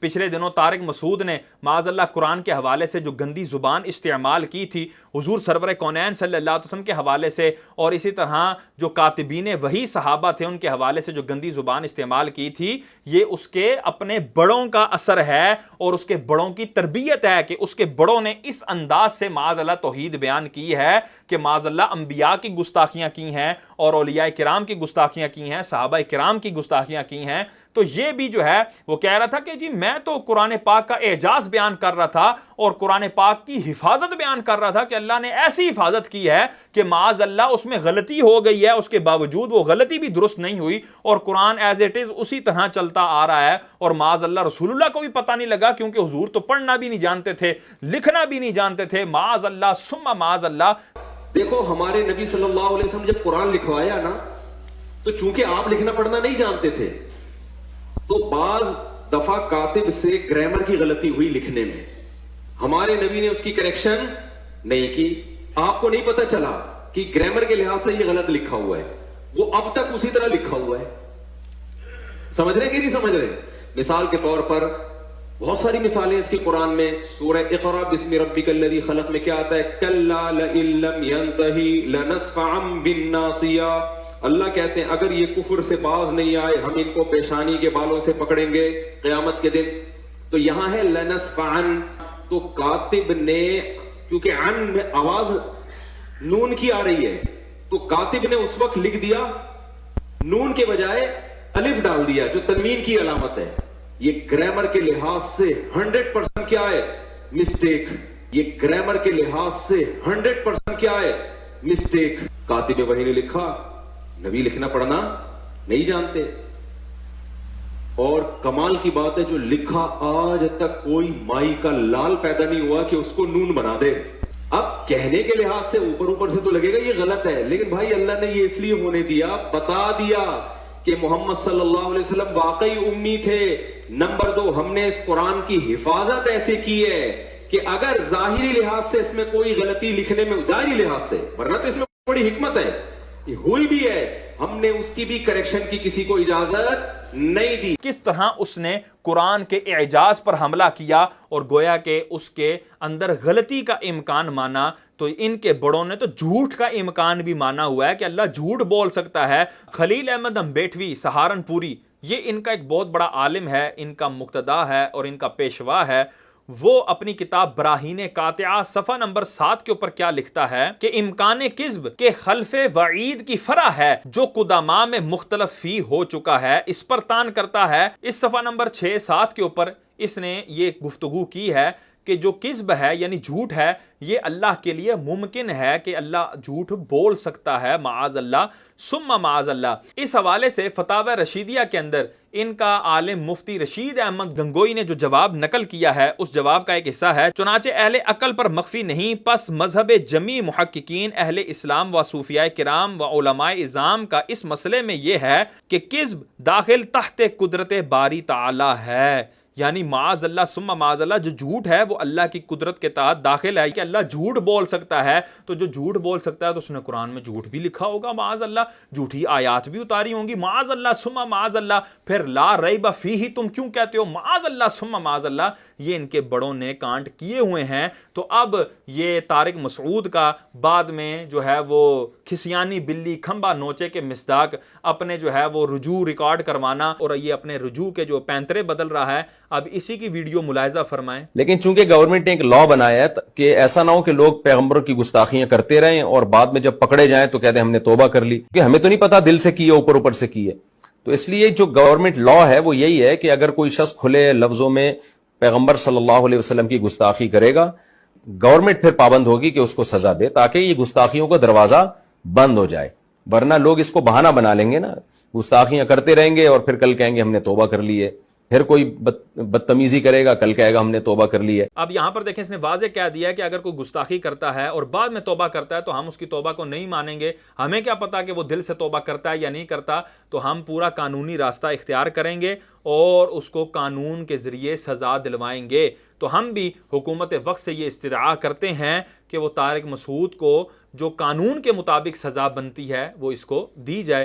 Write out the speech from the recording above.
پچھلے دنوں طارق مسعود نے معاذ اللہ قرآن کے حوالے سے جو گندی زبان استعمال کی تھی حضور سرور کونین صلی اللہ علیہ وسلم کے حوالے سے، اور اسی طرح جو کاتبین وحی صحابہ تھے ان کے حوالے سے جو گندی زبان استعمال کی تھی، یہ اس کے اپنے بڑوں کا اثر ہے اور اس کے بڑوں کی تربیت ہے کہ اس کے بڑوں نے اس انداز سے معاذ اللہ توحید بیان کی ہے کہ معاذ اللہ انبیاء کی گستاخیاں کی ہیں اور اولیاء کرام کی گستاخیاں کی ہیں، صحابہ کرام کی گستاخیاں کی ہیں۔ تو یہ بھی جو ہے وہ کہہ رہا تھا کہ جی میں تو قرآن پاک کا اعجاز بیان کر رہا تھا اور قرآن پاک کی حفاظت بیان کر رہا تھا کہ اللہ نے ایسی حفاظت کی ہے کہ معاذ اللہ اس میں غلطی ہو گئی ہے، اس کے باوجود وہ غلطی بھی درست نہیں ہوئی اور قرآن ایز اٹ از اسی طرح چلتا آ رہا ہے، اور معاذ اللہ رسول اللہ کو بھی پتہ نہیں لگا کیونکہ حضور تو پڑھنا بھی نہیں جانتے تھے، لکھنا بھی نہیں جانتے تھے، معاذ اللہ ثم معاذ اللہ۔ دیکھو ہمارے نبی صلی اللہ علیہ وسلم جب قرآن لکھوایا نا تو چونکہ آپ لکھنا پڑھنا نہیں جانتے تھے تو بعض دفعہ کاتب سے گرامر کی غلطی ہوئی لکھنے میں، ہمارے نبی نے اس کی کریکشن نہیں کی، آپ کو نہیں پتا چلا کہ گرامر کے لحاظ سے یہ غلط لکھا ہوا ہے، وہ اب تک اسی طرح لکھا ہوا ہے۔ سمجھ رہے کہ نہیں سمجھ رہے؟ مثال کے طور پر بہت ساری مثالیں اس کی قرآن میں، سورہ اقرا بسم ربک الذی خلق میں کیا آتا ہے؟ کلا لئن لم ینتہی لنسفعا بالناصیہ، اللہ کہتے ہیں اگر یہ کفر سے باز نہیں آئے ہم ان کو پیشانی کے بالوں سے پکڑیں گے قیامت کے دن۔ تو یہاں ہے لنسفعا، تو کاتب نے کیونکہ عن میں آواز نون کی آ رہی ہے تو کاتب نے اس وقت لکھ دیا نون کے بجائے الف ڈال دیا جو تنوین کی علامت ہے۔ یہ گرامر کے لحاظ سے 100% کیا ہے؟ مسٹیک۔ یہ گرامر کے لحاظ سے 100% کیا ہے؟ مسٹیک۔ کاتب وحی نے لکھا، نبی لکھنا پڑھنا نہیں جانتے، اور کمال کی بات ہے جو لکھا آج تک کوئی مائی کا لال پیدا نہیں ہوا کہ اس کو نون بنا دے۔ اب کہنے کے لحاظ سے اوپر سے تو لگے گا یہ غلط ہے، لیکن بھائی اللہ نے یہ اس لیے ہونے دیا، بتا دیا کہ محمد صلی اللہ علیہ وسلم واقعی امی تھے۔ نمبر 2، ہم نے اس قرآن کی حفاظت ایسے کی ہے کہ اگر ظاہری لحاظ سے اس میں کوئی غلطی لکھنے میں، ظاہری لحاظ سے، ورنہ تو اس میں بڑی حکمت ہے، ہوئی بھی ہے، ہم نے اس کی بھی کریکشن کی کسی کو اجازت نہیں دی۔ کس طرح اس نے قرآن کے اعجاز پر حملہ کیا اور گویا کہ اس کے اندر غلطی کا امکان مانا، تو ان کے بڑوں نے تو جھوٹ کا امکان بھی مانا ہوا ہے کہ اللہ جھوٹ بول سکتا ہے۔ خلیل احمد امبیٹوی سہارنپوری، یہ ان کا ایک بہت بڑا عالم ہے، ان کا مقتدا ہے اور ان کا پیشوا ہے، وہ اپنی کتاب براہین قاطعہ صفحہ نمبر 7 کے اوپر کیا لکھتا ہے کہ امکان کذب کے خلف وعید کی فرع ہے جو قدماء میں مختلف فی ہو چکا ہے، اس پر تان کرتا ہے۔ اس صفحہ نمبر 6-7 کے اوپر اس نے یہ گفتگو کی ہے کہ جو کذب ہے یعنی جھوٹ ہے، یہ اللہ کے لیے ممکن ہے کہ اللہ جھوٹ بول سکتا ہے، معاذ اللہ ثم معاذ اللہ۔ اس حوالے سے فتاوی رشیدیہ کے اندر ان کا عالم مفتی رشید احمد گنگوئی نے جو جواب نقل کیا ہے اس جواب کا ایک حصہ ہے، چنانچہ اہل عقل پر مخفی نہیں، پس مذہب جمی محققین اہل اسلام و صوفیاء کرام و علماء اعظام کا اس مسئلے میں یہ ہے کہ کذب داخل تحت قدرت باری تعالی ہے، یعنی معاذ اللہ ثم معاذ اللہ جو جھوٹ ہے وہ اللہ کی قدرت کے تحت داخل ہے کہ اللہ جھوٹ بول سکتا ہے۔ تو جو جھوٹ بول سکتا ہے تو اس نے قرآن میں جھوٹ بھی لکھا ہوگا، معاذ اللہ جھوٹی آیات بھی اتاری ہوں گی، معاذ اللہ ثم معاذ اللہ، پھر لا ریب فیہ تم کیوں کہتے ہو معاذ اللہ ثم معاذ اللہ، یہ ان کے بڑوں نے کانٹ کیے ہوئے ہیں۔ تو اب یہ طارق مسعود کا بعد میں جو ہے وہ کھسیانی بلی کھمبا نوچے کے مصداق اپنے جو ہے وہ رجوع ریکارڈ کروانا اور یہ اپنے رجوع کے جو پینترے بدل رہا ہے، اب اسی کی ویڈیو ملاحظہ فرمائیں۔ لیکن چونکہ گورنمنٹ نے ایک لا بنایا ہے کہ ایسا نہ ہو کہ لوگ پیغمبروں کی گستاخیاں کرتے رہیں اور بعد میں جب پکڑے جائیں تو کہتے ہیں ہم نے توبہ کر لی، کہ ہمیں تو نہیں پتا دل سے کی ہے اوپر سے کی ہے۔ تو اس لیے جو گورنمنٹ لا ہے وہ یہی ہے کہ اگر کوئی شخص کھلے لفظوں میں پیغمبر صلی اللہ علیہ وسلم کی گستاخی کرے گا، گورنمنٹ پھر پابند ہوگی کہ اس کو سزا دے تاکہ یہ گستاخیوں کا دروازہ بند ہو جائے، ورنہ لوگ اس کو بہانہ بنا لیں گے نا، گستاخیاں کرتے رہیں گے اور پھر کل کہیں گے ہم نے توبہ کر لی ہے، پھر کوئی بدتمیزی کرے گا کل کہے گا ہم نے توبہ کر لی ہے۔ اب یہاں پر دیکھیں اس نے واضح کہہ دیا ہے کہ اگر کوئی گستاخی کرتا ہے اور بعد میں توبہ کرتا ہے تو ہم اس کی توبہ کو نہیں مانیں گے، ہمیں کیا پتا کہ وہ دل سے توبہ کرتا ہے یا نہیں کرتا، تو ہم پورا قانونی راستہ اختیار کریں گے اور اس کو قانون کے ذریعے سزا دلوائیں گے۔ تو ہم بھی حکومت وقت سے یہ استدعا کرتے ہیں کہ وہ طارق مسعود کو جو قانون کے مطابق سزا بنتی ہے وہ اس کو دی جائے۔